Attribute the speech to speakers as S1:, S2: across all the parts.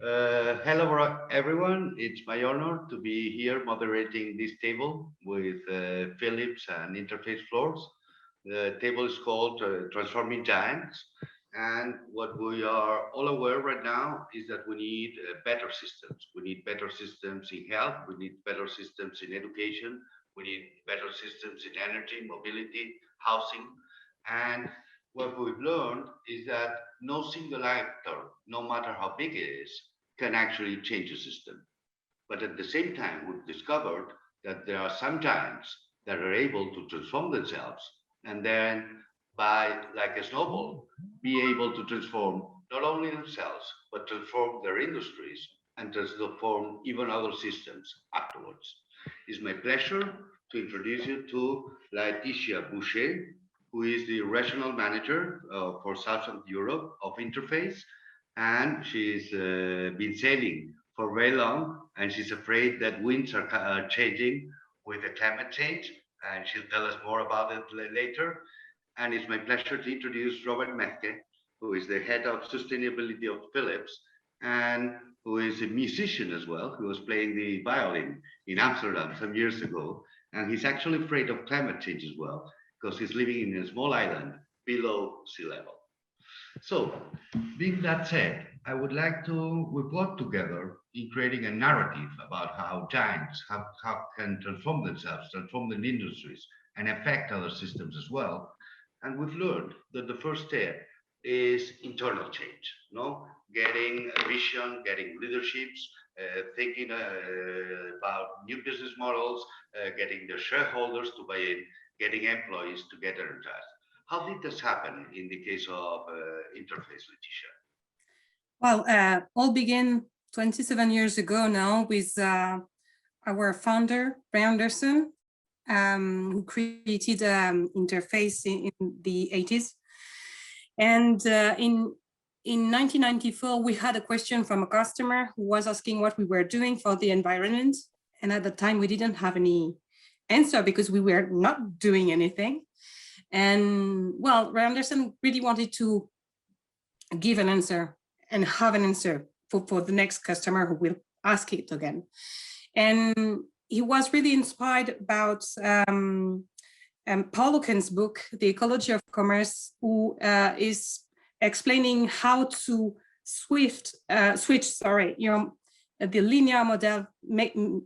S1: Hello, everyone. It's my honor to be here moderating this table with Philips and Interface Floors. The table is called Transforming Giants. And what we are all aware right now is that we need better systems. We need better systems in health. We need better systems in education. We need better systems in energy, mobility, housing. And what we've learned is that no single actor, no matter how big it is, can actually change a system. But at the same time, we've discovered that there are some giants that are able to transform themselves and then, by like a snowball, be able to transform not only themselves, but transform their industries and transform even other systems afterwards. It's my pleasure to introduce you to Laetitia Boucher, who is the regional manager for Southern Europe of Interface, and she's been sailing for very long, and she's afraid that winds are changing with the climate change, and she'll tell us more about it later. And it's my pleasure to introduce Robert Methke, who is the head of sustainability of Philips, and who is a musician as well, who was playing the violin in Amsterdam some years ago. And he's actually afraid of climate change as well, because he's living in a small island below sea level. So, being that said, I would like to report together in creating a narrative about how giants how can transform themselves, transform the industries, and affect other systems as well. And we've learned that the first step is internal change, no? Getting a vision, getting leaderships, thinking about new business models, getting the shareholders to buy in, getting employees to get energized. How did this happen in the case of Interface, Letitia?
S2: Well, all began 27 years ago now with our founder, Ray Anderson, who created Interface in the 80s. And in 1994, we had a question from a customer who was asking what we were doing for the environment. And at the time, we didn't have any answer because we were not doing anything. And well, Ray Anderson really wanted to give an answer and have an answer for the next customer who will ask it again. And he was really inspired about Paul Oken's book, The Ecology of Commerce, who is explaining how to switch, the linear model, meaning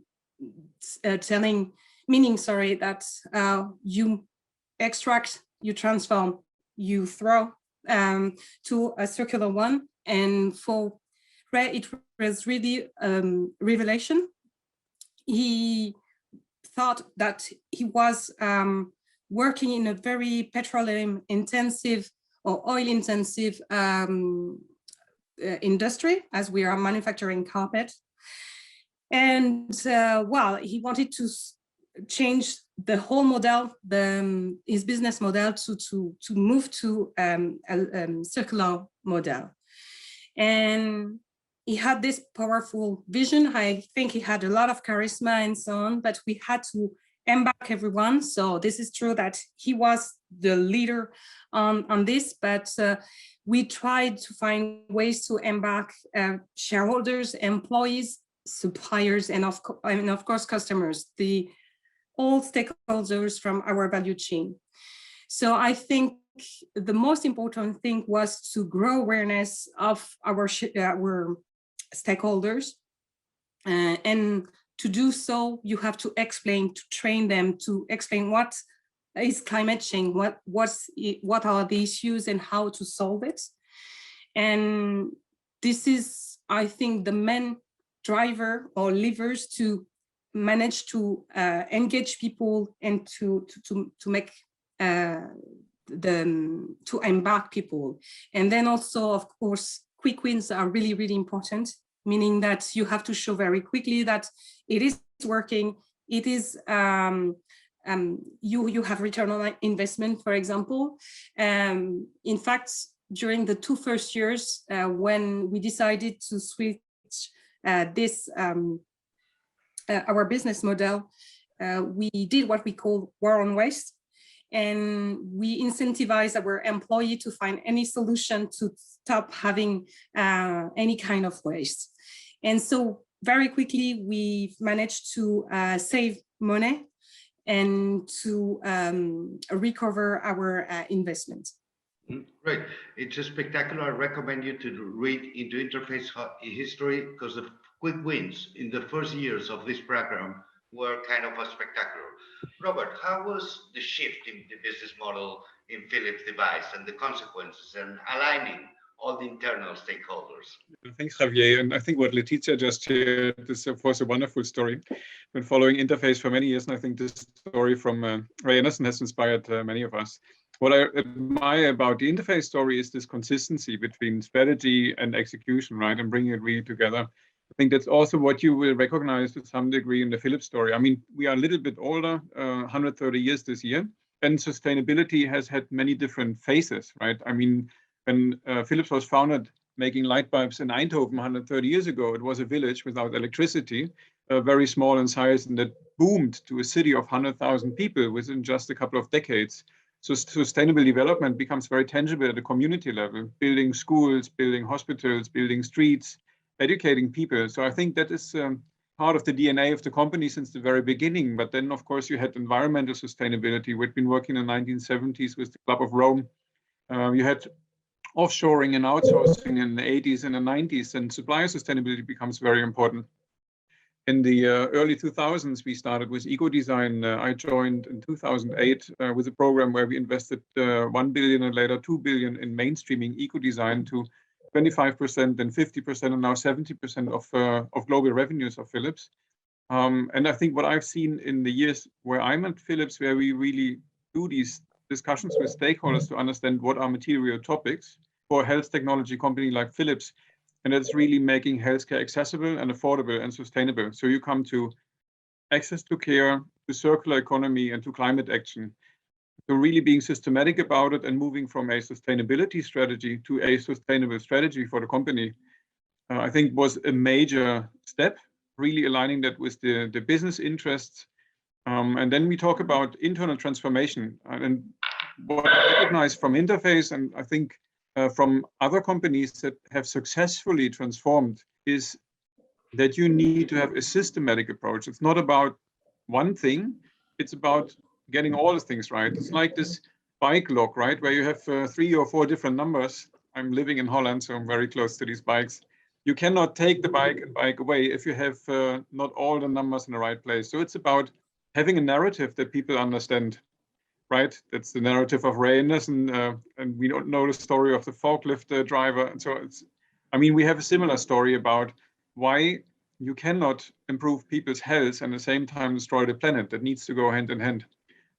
S2: that you extract, you transform, you throw to a circular one. And for Ray, it was really revelation. He thought that he was working in a very petroleum intensive or oil intensive industry, as we are manufacturing carpet. And well, he wanted to change the whole model, his business model to move to a circular model. And he had this powerful vision. I think he had a lot of charisma and so on, but we had to embark everyone. So this is true that he was the leader on this, but we tried to find ways to embark shareholders, employees, suppliers, and of course, customers, all stakeholders from our value chain. So I think the most important thing was to grow awareness of our stakeholders. And to do so, you have to explain, to train them, to explain what is climate change, what are the issues and how to solve it. And this is, I think, the main driver or levers to manage to engage people and to make to embark people. And then also, of course, quick wins are really, really important, meaning that you have to show very quickly that it is working. It is, you have return on investment, for example. In fact, during the first 2 years, when we decided to switch our business model, we did what we call war on waste. and we incentivize our employee to find any solution to stop having any kind of waste. And so very quickly, we've managed to save money and to recover our investment.
S1: Great. It's a spectacular. I recommend you to read into Interface history, because the quick wins in the first years of this program were kind of a spectacular. Robert, how was the shift in the business model in Philips Device and the consequences and aligning all the internal stakeholders?
S3: Thanks, Javier. And I think what Letizia just shared is, of course, a wonderful story. Been following Interface for many years, and I think this story from Ray Anderson has inspired many of us. What I admire about the Interface story is this consistency between strategy and execution, right, and bringing it really together. I think that's also what you will recognize to some degree in the Philips story. I mean, we are a little bit older, 130 years this year, and sustainability has had many different phases, right? I mean, when Philips was founded making light bulbs in Eindhoven 130 years ago, it was a village without electricity, very small in size, and that boomed to a city of 100,000 people within just a couple of decades. So sustainable development becomes very tangible at a community level, building schools, building hospitals, building streets, educating people. So I think that is part of the DNA of the company since the very beginning. But then, of course, you had environmental sustainability. We'd been working in the 1970s with the Club of Rome. You had offshoring and outsourcing in the 80s and the 90s, and supplier sustainability becomes very important. In the early 2000s, we started with eco-design. I joined in 2008 with a program where we invested 1 billion and later 2 billion in mainstreaming eco-design to 25% and 50% and now 70% of global revenues of Philips. And I think what I've seen in the years where I'm at Philips, where we really do these discussions with stakeholders to understand what are material topics for a health technology company like Philips, and it's really making healthcare accessible and affordable and sustainable. So you come to access to care, to circular economy, and to climate action. So really being systematic about it and moving from a sustainability strategy to a sustainable strategy for the company, I think was a major step, really aligning that with the business interests. And then we talk about internal transformation. And what I recognize from Interface, and I think from other companies that have successfully transformed, is that you need to have a systematic approach. It's not about one thing, it's about getting all the things right. It's like this bike lock, right, where you have 3 or 4 different numbers. I'm living in Holland, so I'm very close to these bikes. You cannot take the bike away if you have not all the numbers in the right place. So it's about having a narrative that people understand, right? That's the narrative of Ray Anderson, and we don't know the story of the forklift driver. And so it's, I mean, we have a similar story about why you cannot improve people's health and at the same time destroy the planet. That needs to go hand in hand.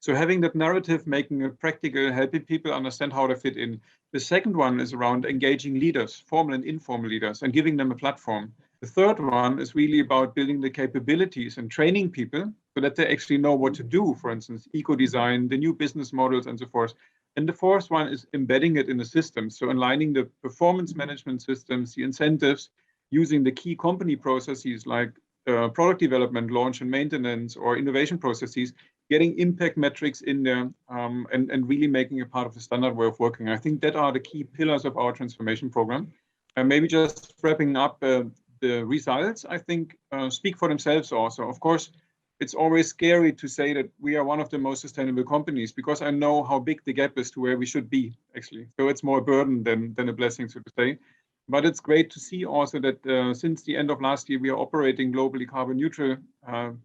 S3: So having that narrative, making it practical, helping people understand how to fit in. The second one is around engaging leaders, formal and informal leaders, and giving them a platform. The third one is really about building the capabilities and training people so that they actually know what to do, for instance, eco-design, the new business models, and so forth. And the fourth one is embedding it in the system. So aligning the performance management systems, the incentives, using the key company processes like product development, launch and maintenance, or innovation processes, getting impact metrics in there, and really making it part of the standard way of working. I think that are the key pillars of our transformation program. And maybe just wrapping up, the results, I think, speak for themselves also. Of course, it's always scary to say that we are one of the most sustainable companies, because I know how big the gap is to where we should be, actually. So it's more a burden than a blessing, so to say. But it's great to see also that since the end of last year, we are operating globally carbon neutral,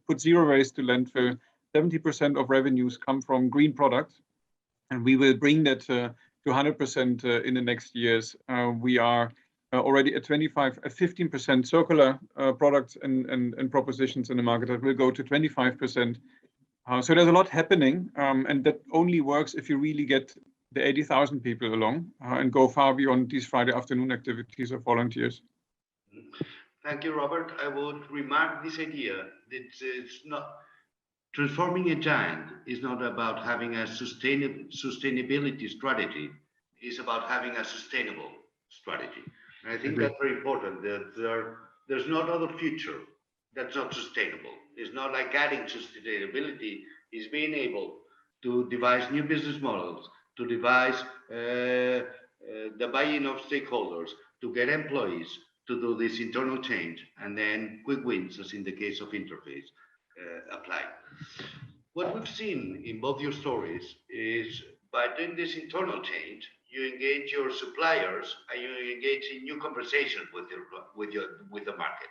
S3: put zero waste to landfill. 70% of revenues come from green products, and we will bring that to 100% in the next years. We are already at 15% circular products and propositions in the market that will go to 25%. So there's a lot happening, and that only works if you really get the 80,000 people along and go far beyond these Friday afternoon activities of volunteers.
S1: Thank you, Robert. I would remark this idea that it's not transforming a giant is not about having a sustainability strategy. It's about having a sustainable strategy. And I think that's very important. That there's not other future that's not sustainable. It's not like adding sustainability. It's being able to devise new business models, to devise the buy-in of stakeholders, to get employees to do this internal change, and then quick wins, as in the case of Interface, apply. What we've seen in both your stories is by doing this internal change, you engage your suppliers and you engage in new conversations with the market.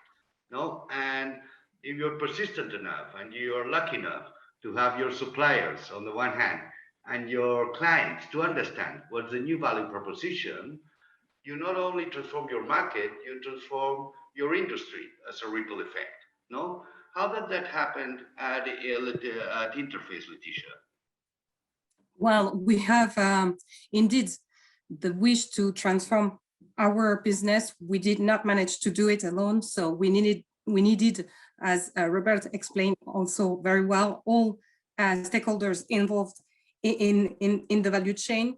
S1: No, and if you're persistent enough and you're lucky enough to have your suppliers on the one hand and your clients to understand what's the new value proposition, you not only transform your market, you transform your industry as a ripple effect. No, how did that happen at Interface, Leticia?
S2: Well, we have indeed the wish to transform our business. We did not manage to do it alone, so we needed, as Robert explained also very well, all stakeholders involved in the value chain.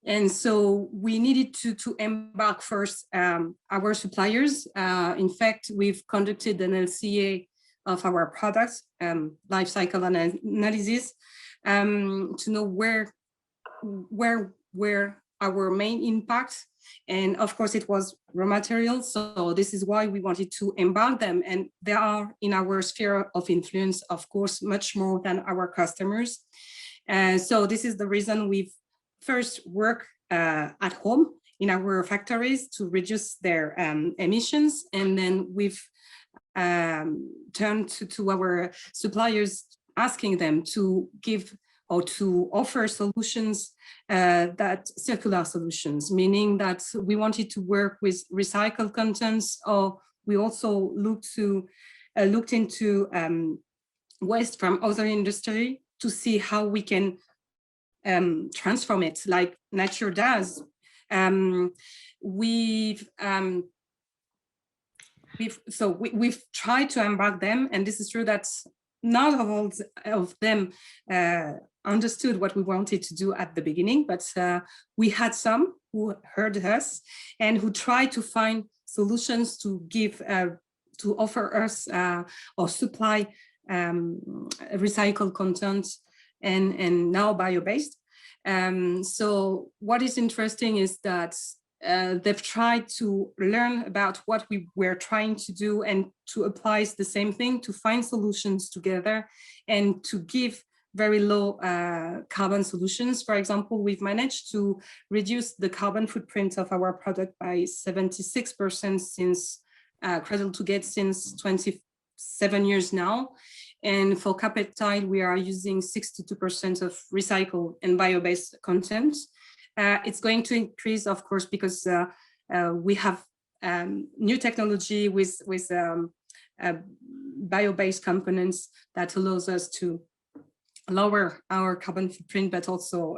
S2: And so we needed to embark first our suppliers. In fact, we've conducted an LCA of our products, life cycle analysis, to know where were our main impacts. And of course, it was raw materials. So this is why we wanted to embark them. And they are in our sphere of influence, of course, much more than our customers. So this is the reason we've first work at home in our factories to reduce their emissions. And then we've turned to our suppliers, asking them to give or to offer solutions that circular solutions, meaning that we wanted to work with recycled contents, or we also looked into waste from other industry to see how we can transform it like nature does. We've tried to embark them, and this is true that not all of them understood what we wanted to do at the beginning, but we had some who heard us and who tried to find solutions to give, to offer us or supply recycled content and now bio-based. So what is interesting is that they've tried to learn about what we were trying to do and to apply the same thing, to find solutions together and to give very low carbon solutions. For example, we've managed to reduce the carbon footprint of our product by 76% since Cradle to Gate, since 27 years now. And for carpet tile, we are using 62% of recycled and bio-based content. It's going to increase, of course, because we have new technology with bio-based components that allows us to lower our carbon footprint, but also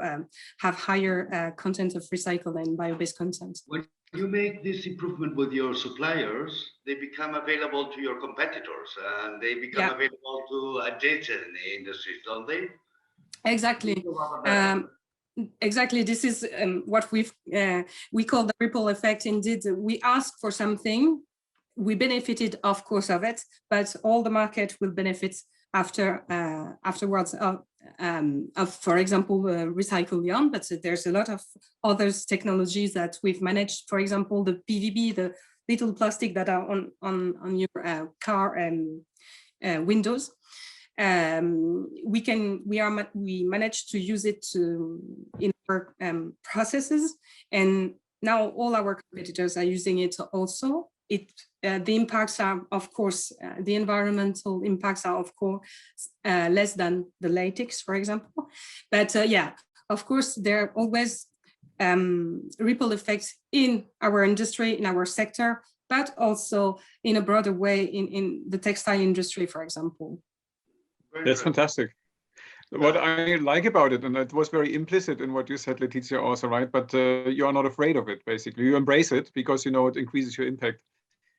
S2: have higher content of recycled and bio-based content.
S1: When you make this improvement with your suppliers, they become available to your competitors and they become available to adjacent industries, don't they?
S2: Exactly. Exactly. This is what we call the ripple effect. Indeed, we ask for something, we benefited, of course, of it, but all the market will benefit afterwards of, for example, recycled yarn. But there's a lot of other technologies that we've managed. For example, the PVB, the little plastic that are on your car and windows. We managed to use it in our processes, and now all our competitors are using it also. The impacts are, of course, the environmental impacts are, of course, less than the latex, for example. But yeah, of course, there are always ripple effects in our industry, in our sector, but also in a broader way in the textile industry, for example.
S3: That's fantastic. What I like about it, and it was very implicit in what you said, Leticia, also, right? But you are not afraid of it, basically. You embrace it because you know it increases your impact.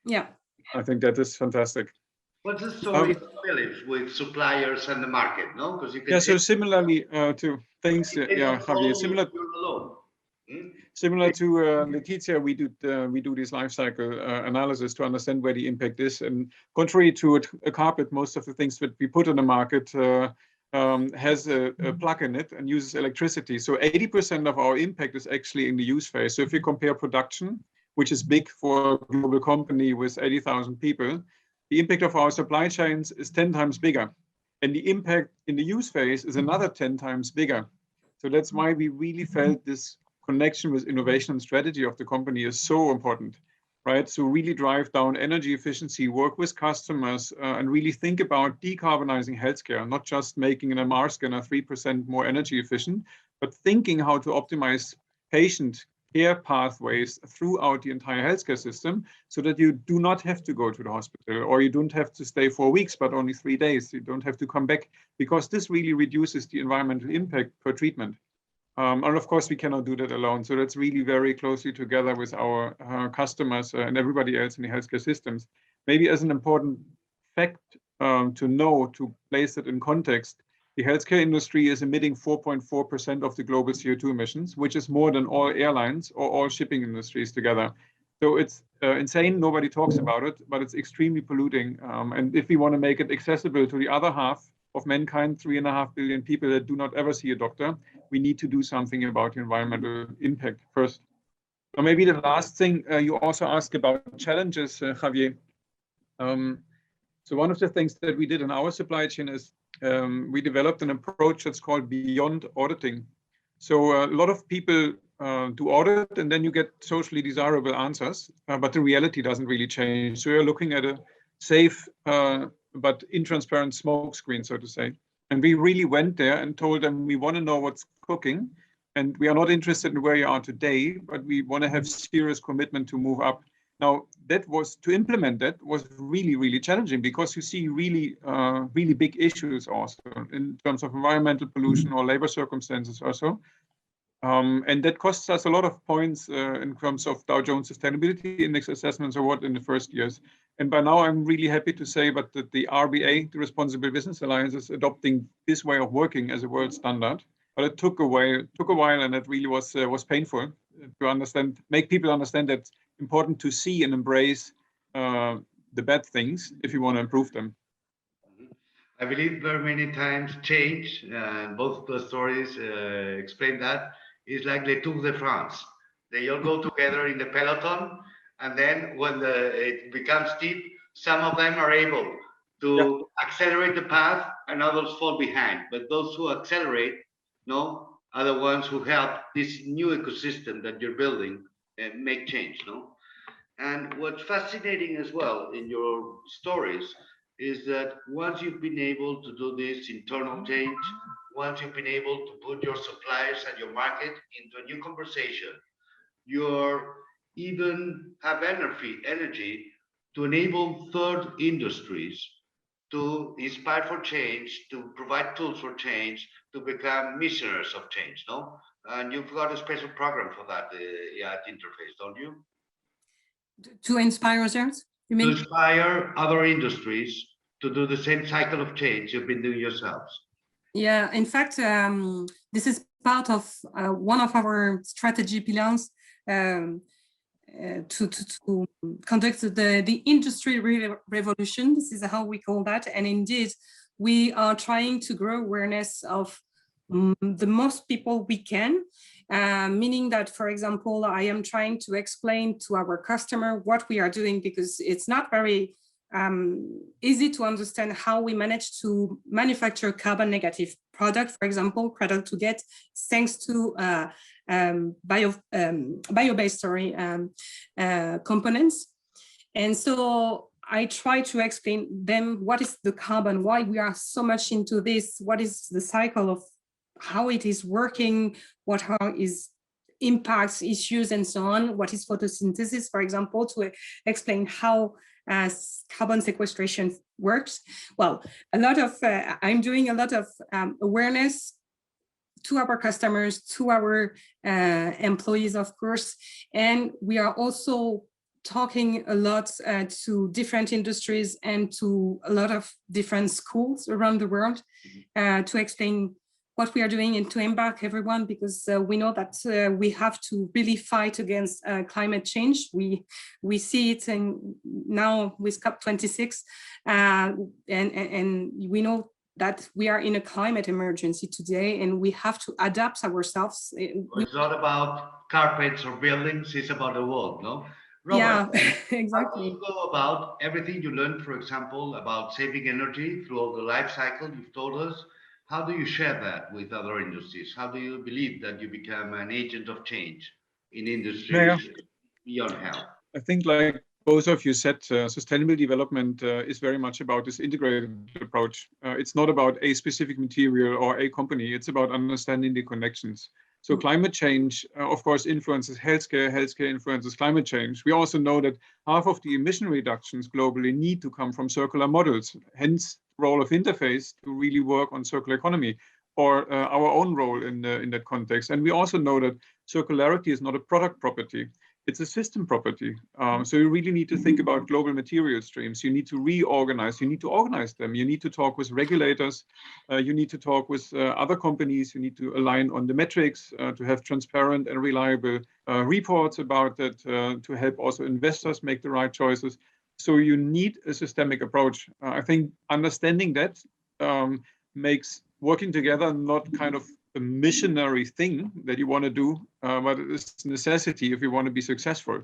S2: Yeah.
S3: I think that is fantastic.
S1: What's the story of Philips with suppliers and the market, no? Because you can
S3: so similarly to things, Javier, similar to Leticia, we do this life cycle analysis to understand where the impact is. And contrary to a carpet, most of the things that we put on the market has a plug in it and uses electricity. So 80% of our impact is actually in the use phase. So if you compare production, which is big for a global company with 80,000 people, the impact of our supply chains is 10 times bigger. And the impact in the use phase is another 10 times bigger. So that's why we really felt this connection with innovation and strategy of the company is so important, right? So really drive down energy efficiency, work with customers, and really think about decarbonizing healthcare, not just making an MR scanner 3% more energy efficient, but thinking how to optimize patient care pathways throughout the entire healthcare system so that you do not have to go to the hospital, or you don't have to stay 4 weeks, but only 3 days. You don't have to come back, because this really reduces the environmental impact per treatment. And of course, we cannot do that alone. So that's really very closely together with our customers and everybody else in the healthcare systems. Maybe as an important fact to know, to place it in context, the healthcare industry is emitting 4.4% of the global CO2 emissions, which is more than all airlines or all shipping industries together. So it's insane. Nobody talks about it, but it's extremely polluting. And if we want to make it accessible to the other half of mankind, 3.5 billion people that do not ever see a doctor, we need to do something about the environmental impact first. Now, maybe the last thing you also asked about challenges, Javier. So one of the things that we did in our supply chain is we developed an approach that's called beyond auditing. So a lot of people do audit, and then you get socially desirable answers, but the reality doesn't really change. So you're looking at a safe but intransparent smoke screen, so to say. And we really went there and told them we want to know what's cooking, and we are not interested in where you are today, but we want to have serious commitment to move up. Now, that was to implement that was really, really challenging, because you see really, really big issues also in terms of environmental pollution or labor circumstances also. And that costs us a lot of points in terms of Dow Jones Sustainability Index assessments or what in the first years. And by now, I'm really happy to say that the RBA, the Responsible Business Alliance, is adopting this way of working as a world standard. But it took a while, and it really was painful to understand, make people understand that it's important to see and embrace the bad things if you want to improve them.
S1: I believe very many times change, and both the stories explain that, is like the Tour de France. They all go together in the peloton, and then when it becomes steep, some of them are able to accelerate the path and others fall behind. But those who accelerate, no, are the ones who help this new ecosystem that you're building make change, no? And what's fascinating as well in your stories is that once you've been able to do this internal change, once you've been able to put your suppliers and your market into a new conversation, you're even have energy to enable third industries to inspire for change, to provide tools for change, to become missionaries of change, no? And you've got a special program for that at Interface, don't you?
S2: To inspire others, you mean?
S1: To inspire other industries to do the same cycle of change you've been doing yourselves.
S2: Yeah, in fact, this is part of one of our strategy pillars to conduct the industry revolution. This is how we call that. And indeed, we are trying to grow awareness of the most people we can, meaning that, for example, I am trying to explain to our customer what we are doing, because it's not very easy to understand how we manage to manufacture carbon negative product, for example, cradle to get, thanks to bio-based components. And so I try to explain them what is the carbon, why we are so much into this, what is the cycle of how it is working, what are its impacts, issues, and so on, what is photosynthesis, for example, to explain how carbon sequestration works. Well, I'm doing a lot of awareness to our customers, to our employees, of course, and we are also talking a lot to different industries and to a lot of different schools around the world to explain what we are doing and to embark everyone, because we know that we have to really fight against climate change. We see it now with COP26, and we know that we are in a climate emergency today, and we have to adapt ourselves.
S1: It's not about carpets or buildings, it's about the world, no?
S2: Yeah,
S1: Robert, how do
S2: exactly.
S1: you go about everything you learned, for example, about saving energy throughout the life cycle you've told us? How do you share that with other industries? How do you believe that you become an agent of change in
S3: Yeah,
S1: industries beyond health?
S3: I think like both of you said, sustainable development is very much about this integrated approach. It's not about a specific material or a company. It's about understanding the connections. So climate change, of course, influences healthcare. Healthcare influences climate change. We also know that half of the emission reductions globally need to come from circular models. Hence, the role of Interface to really work on circular economy, or our own role in that context. And we also know that circularity is not a product property. It's a system property. So you really need to think about global material streams. You need to reorganize. You need to organize them. You need to talk with regulators. You need to talk with other companies. You need to align on the metrics to have transparent and reliable reports about that, to help also investors make the right choices. So you need a systemic approach. I think understanding that makes working together not kind of a missionary thing that you want to do, but it's a necessity if you want to be successful.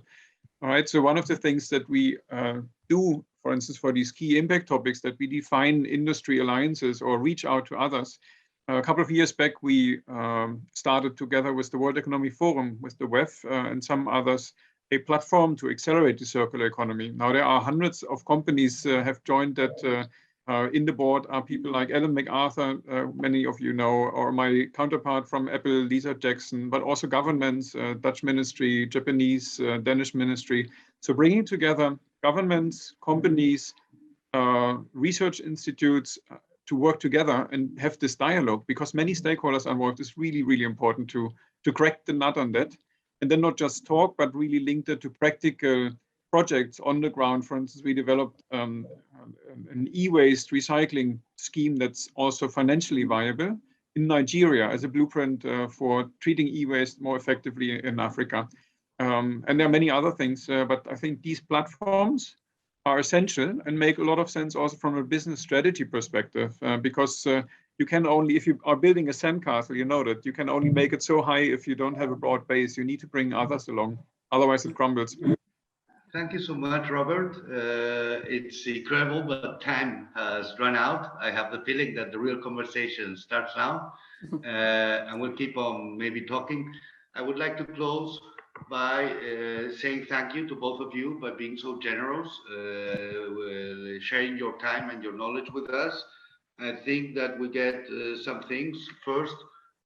S3: All right. So one of the things that we do, for instance, for these key impact topics, that we define industry alliances or reach out to others. A couple of years back, we started together with the World Economic Forum, with the WEF and some others, a platform to accelerate the circular economy. Now there are hundreds of companies have joined that. In the board are people like Ellen MacArthur, many of you know, or my counterpart from Apple, Lisa Jackson, but also governments, Dutch ministry, Japanese, Danish ministry. So bringing together governments, companies, research institutes to work together and have this dialogue, because many stakeholders are involved, is really, really important to crack the nut on that. And then not just talk, but really link it to practical projects on the ground. For instance, we developed an e-waste recycling scheme that's also financially viable in Nigeria as a blueprint for treating e-waste more effectively in Africa. And there are many other things, but I think these platforms are essential and make a lot of sense also from a business strategy perspective, because you can only, if you are building a sandcastle, you know that you can only make it so high if you don't have a broad base. You need to bring others along, otherwise it crumbles.
S1: Thank you so much, Robert. It's incredible, but time has run out. I have the feeling that the real conversation starts now, and we'll keep on maybe talking. I would like to close by saying thank you to both of you by being so generous, sharing your time and your knowledge with us. I think that we get some things. First,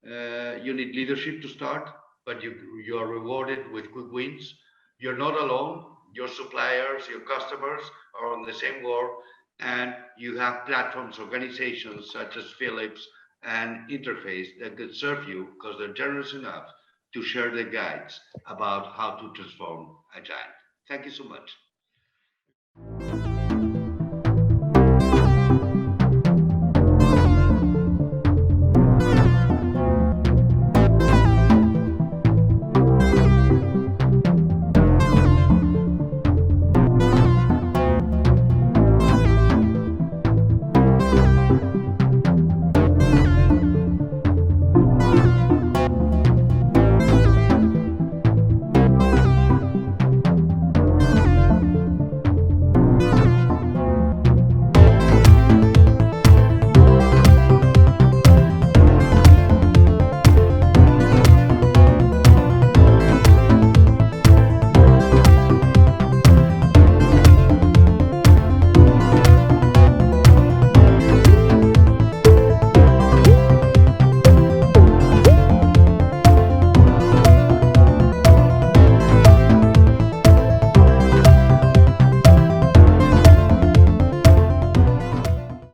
S1: you need leadership to start, but you are rewarded with quick wins. You're not alone. Your suppliers, your customers are on the same war, and you have platforms, organizations such as Philips and Interface that could serve you because they're generous enough to share their guides about how to transform a giant. Thank you so much.